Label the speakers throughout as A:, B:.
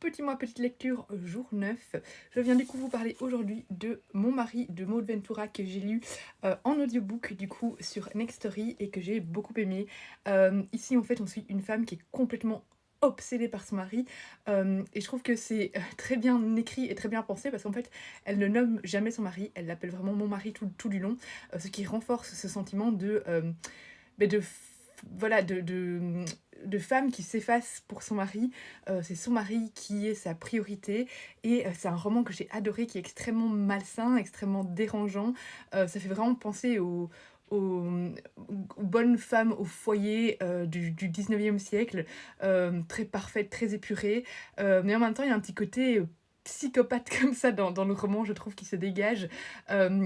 A: Petit mois, petite lecture, jour 9. Je viens du coup vous parler aujourd'hui de Mon mari de Maud Ventura que j'ai lu en audiobook du coup sur Nextory et que j'ai beaucoup aimé. Ici en fait on suit une femme qui est complètement obsédée par son mari et je trouve que c'est très bien écrit et très bien pensé parce qu'en fait elle ne nomme jamais son mari, elle l'appelle vraiment mon mari tout du long, ce qui renforce ce sentiment de voilà, de femme qui s'efface pour son mari. C'est son mari qui est sa priorité. Et c'est un roman que j'ai adoré, qui est extrêmement malsain, extrêmement dérangeant. Ça fait vraiment penser aux, aux bonnes femmes au foyer du 19e siècle, très parfaites, très épurées. Mais en même temps, il y a un petit côté psychopathe comme ça dans le roman, je trouve, qui se dégage.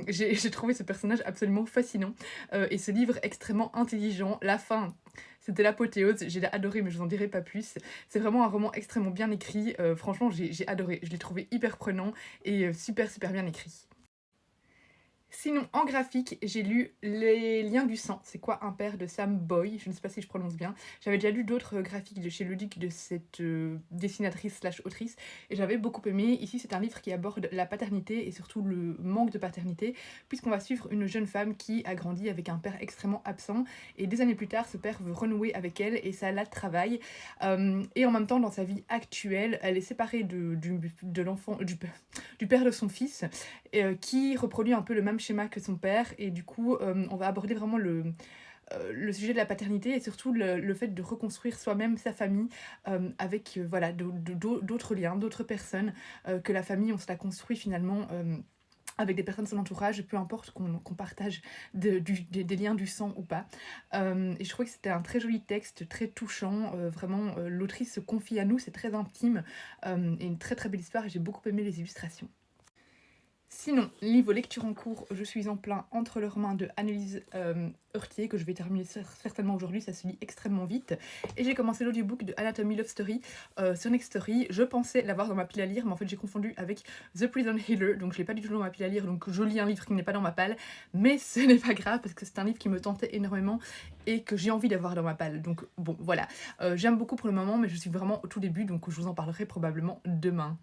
A: J'ai trouvé ce personnage absolument fascinant et ce livre extrêmement intelligent. La fin, c'était l'apothéose, j'ai adoré, mais je vous en dirai pas plus. C'est vraiment un roman extrêmement bien écrit. Franchement, j'ai adoré. Je l'ai trouvé hyper prenant et super bien écrit. Sinon, en graphique, j'ai lu Les Liens du sang. C'est quoi un père de Sam Boy? Je ne sais pas si je prononce bien. J'avais déjà lu d'autres graphiques de chez Ludic de cette dessinatrice slash autrice et j'avais beaucoup aimé. Ici, c'est un livre qui aborde la paternité et surtout le manque de paternité, puisqu'on va suivre une jeune femme qui a grandi avec un père extrêmement absent et des années plus tard, ce père veut renouer avec elle et ça la travaille. Et en même temps, dans sa vie actuelle, elle est séparée de l'enfant, du père de son fils qui reproduit un peu le même schéma que son père. Et du coup, on va aborder vraiment le sujet de la paternité et surtout le fait de reconstruire soi-même sa famille avec voilà, d'autres liens, d'autres personnes que la famille, on se la construit finalement. Avec des personnes de son entourage, peu importe qu'on partage des liens du sang ou pas. Et je trouvais que c'était un très joli texte, très touchant. Vraiment, l'autrice se confie à nous, c'est très intime. Et une très belle histoire et j'ai beaucoup aimé les illustrations. Sinon, niveau lecture en cours, je suis en plein Entre leurs mains de Annelise Heurtier, que je vais terminer certainement aujourd'hui, ça se lit extrêmement vite. Et j'ai commencé l'audiobook de Anatomy Love Story sur Nextory. Je pensais l'avoir dans ma pile à lire, mais en fait j'ai confondu avec The Prison Healer, donc je l'ai pas du tout dans ma pile à lire, donc je lis un livre qui n'est pas dans ma palle. Mais ce n'est pas grave, parce que c'est un livre qui me tentait énormément et que j'ai envie d'avoir dans ma palle. Donc bon, voilà. J'aime beaucoup pour le moment, mais je suis vraiment au tout début, donc je vous en parlerai probablement demain.